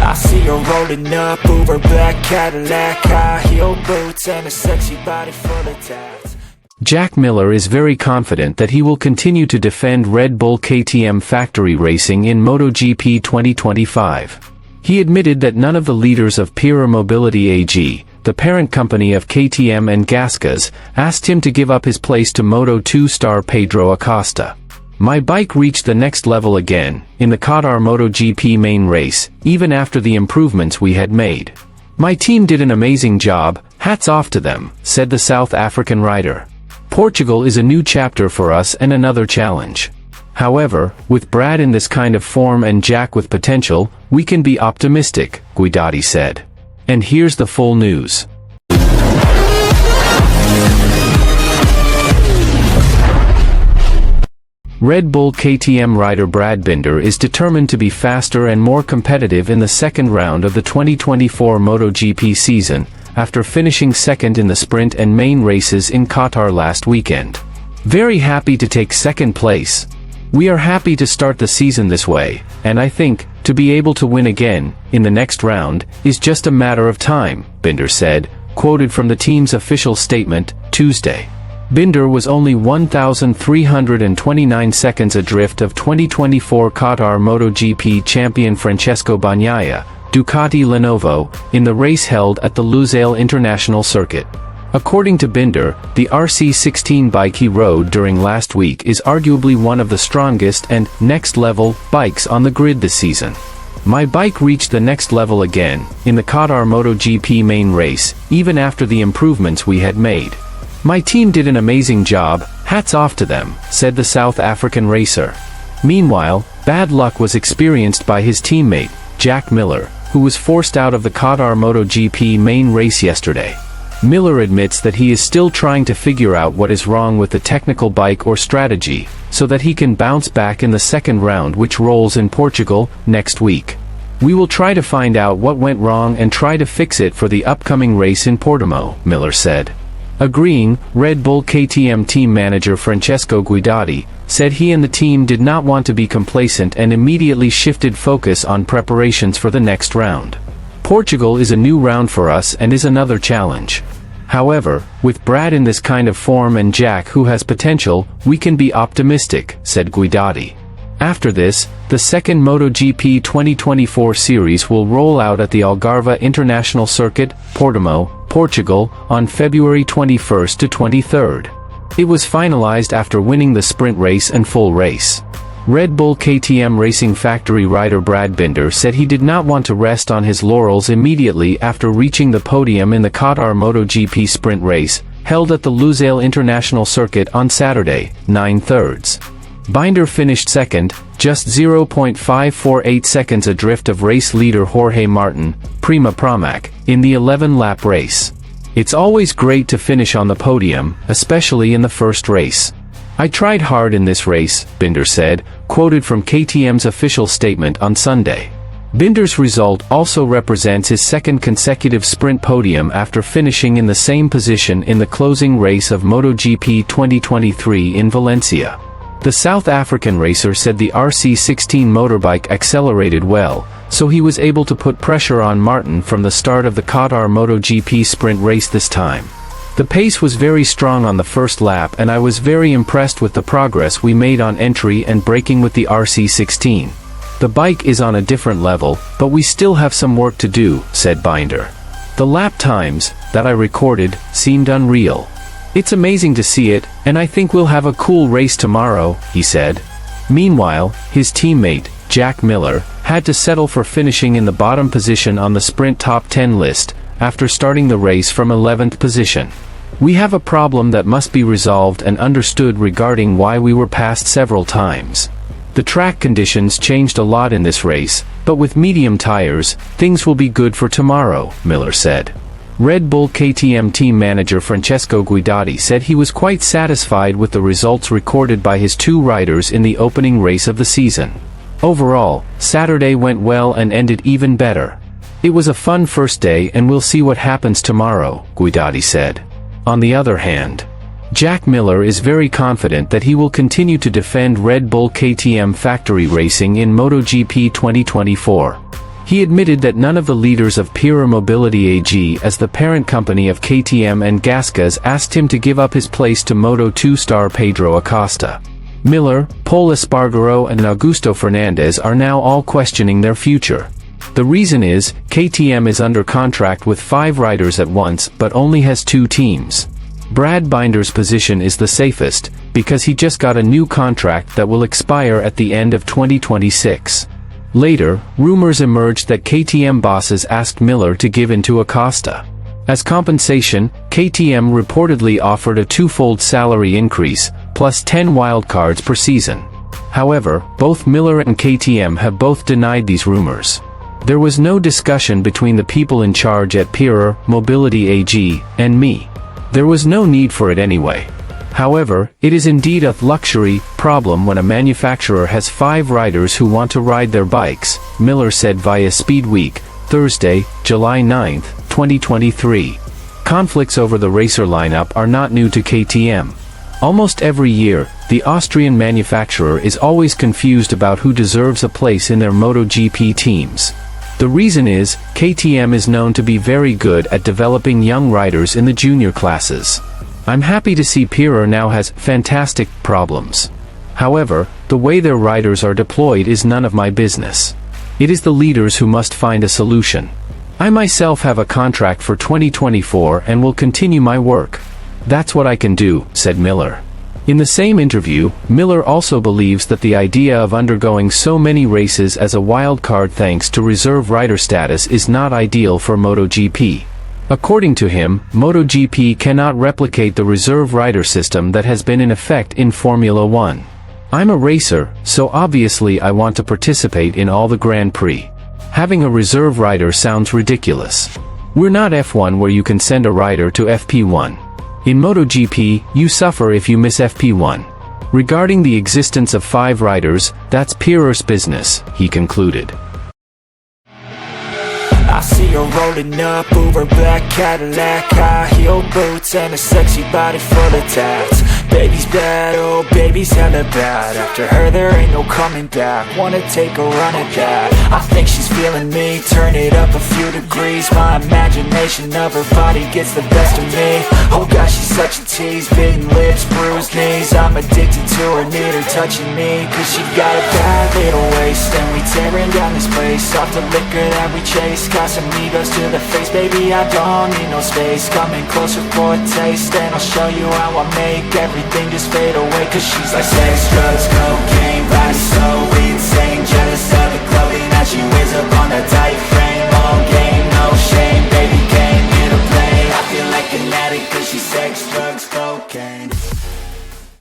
I see her rolling up, Uber black Cadillac, high heel boots and a sexy body full of tats. Jack Miller is very confident that he will continue to defend Red Bull KTM factory racing in MotoGP 2025. He admitted that none of the leaders of Pira Mobility AG, the parent company of KTM and Gasgas, asked him to give up his place to Moto2 star Pedro Acosta. My bike reached the next level again, in the Qatar MotoGP main race, even after the improvements we had made. My team did an amazing job, hats off to them, said the South African rider. Portugal is a new chapter for us and another challenge. However, with Brad in this kind of form and Jack with potential, we can be optimistic, Guidati said. And here's the full news. Red Bull KTM rider Brad Binder is determined to be faster and more competitive in the second round of the 2024 MotoGP season, after finishing second in the sprint and main races in Qatar last weekend. Very happy to take second place. We are happy to start the season this way, and I think, to be able to win again, in the next round, is just a matter of time, Binder said, quoted from the team's official statement, Tuesday. Binder was only 1,329 seconds adrift of 2024 Qatar MotoGP champion Francesco Bagnaia, Ducati Lenovo, in the race held at the Lusail International Circuit. According to Binder, the RC16 bike he rode during last week is arguably one of the strongest and next-level bikes on the grid this season. My bike reached the next level again, in the Qatar MotoGP main race, even after the improvements we had made. My team did an amazing job, hats off to them, said the South African racer. Meanwhile, bad luck was experienced by his teammate, Jack Miller, who was forced out of the Qatar MotoGP main race yesterday. Miller admits that he is still trying to figure out what is wrong with the technical bike or strategy, so that he can bounce back in the second round which rolls in Portugal, next week. We will try to find out what went wrong and try to fix it for the upcoming race in Portimao, Miller said. Agreeing, Red Bull KTM team manager Francesco Guidati said he and the team did not want to be complacent and immediately shifted focus on preparations for the next round. Portugal is a new round for us and is another challenge. However, with Brad in this kind of form and Jack who has potential, we can be optimistic, said Guidati. After this, the second MotoGP 2024 series will roll out at the Algarve International Circuit, Portimao, Portugal, on February 21st to 23rd. It was finalized after winning the sprint race and full race. Red Bull KTM Racing Factory rider Brad Binder said he did not want to rest on his laurels immediately after reaching the podium in the Qatar MotoGP sprint race, held at the Lusail International Circuit on Saturday, 9/3. Binder finished second, just 0.548 seconds adrift of race leader Jorge Martin, Prima Pramac, in the 11-lap race. It's always great to finish on the podium, especially in the first race. I tried hard in this race, Binder said, quoted from KTM's official statement on Sunday. Binder's result also represents his second consecutive sprint podium after finishing in the same position in the closing race of MotoGP 2023 in Valencia. The South African racer said the RC16 motorbike accelerated well, so he was able to put pressure on Martin from the start of the Qatar MotoGP sprint race this time. The pace was very strong on the first lap and I was very impressed with the progress we made on entry and braking with the RC16. The bike is on a different level, but we still have some work to do, said Binder. The lap times that I recorded seemed unreal. It's amazing to see it, and I think we'll have a cool race tomorrow, he said. Meanwhile, his teammate, Jack Miller, had to settle for finishing in the bottom position on the sprint top 10 list, after starting the race from 11th position. We have a problem that must be resolved and understood regarding why we were passed several times. The track conditions changed a lot in this race, but with medium tires, things will be good for tomorrow, Miller said. Red Bull KTM team manager Francesco Guidati said he was quite satisfied with the results recorded by his two riders in the opening race of the season. Overall, Saturday went well and ended even better. It was a fun first day and we'll see what happens tomorrow, Guidati said. On the other hand, Jack Miller is very confident that he will continue to defend Red Bull KTM factory racing in MotoGP 2024. He admitted that none of the leaders of Pura Mobility AG, as the parent company of KTM and Gasgas, asked him to give up his place to Moto2 star Pedro Acosta. Miller, Pol Espargaro and Augusto Fernandez are now all questioning their future. The reason is, KTM is under contract with 5 riders at once but only has 2 teams. Brad Binder's position is the safest, because he just got a new contract that will expire at the end of 2026. Later, rumors emerged that KTM bosses asked Miller to give in to Acosta. As compensation, KTM reportedly offered a 2-fold salary increase, plus 10 wildcards per season. However, both Miller and KTM have both denied these rumors. There was no discussion between the people in charge at Pura Mobility AG and me. There was no need for it anyway. However, it is indeed a luxury problem when a manufacturer has 5 riders who want to ride their bikes, Miller said via Speed Week, Thursday, July 9, 2023. Conflicts over the racer lineup are not new to KTM. Almost every year, the Austrian manufacturer is always confused about who deserves a place in their MotoGP teams. The reason is, KTM is known to be very good at developing young riders in the junior classes. I'm happy to see Pura now has fantastic problems. However, the way their riders are deployed is none of my business. It is the leaders who must find a solution. I myself have a contract for 2024 and will continue my work. That's what I can do, said Miller. In the same interview, Miller also believes that the idea of undergoing so many races as a wild card thanks to reserve rider status is not ideal for MotoGP. According to him, MotoGP cannot replicate the reserve rider system that has been in effect in Formula 1. I'm a racer, so obviously I want to participate in all the Grand Prix. Having a reserve rider sounds ridiculous. We're not F1 where you can send a rider to FP1. In MotoGP, you suffer if you miss FP1. Regarding the existence of 5 riders, that's Pura's business, he concluded. I see her rolling up, Uber black Cadillac, high heel boots and a sexy body full of tats. Baby's bad, oh baby's hella bad. After her there ain't no coming back. Wanna take a run at that. I think she's feeling me, turn it up a few degrees. My imagination of her body gets the best of me. Oh gosh, she's such a tease, bitten lips, bruised knees. I'm addicted to her, need her touching me, cause she got a bad little waist. And we tearing down this place, off the liquor that we chase. Got some egos to the face, baby I don't need no space. Coming closer for a taste, and I'll show you how I make everything just fade away. Cause she's like sex, drugs, cocaine, body so insane. Jealous of the clothing that she wears up on a tight frame. All game, no shame, baby came here to play. I feel like an addict cause she's sex, drugs, cocaine.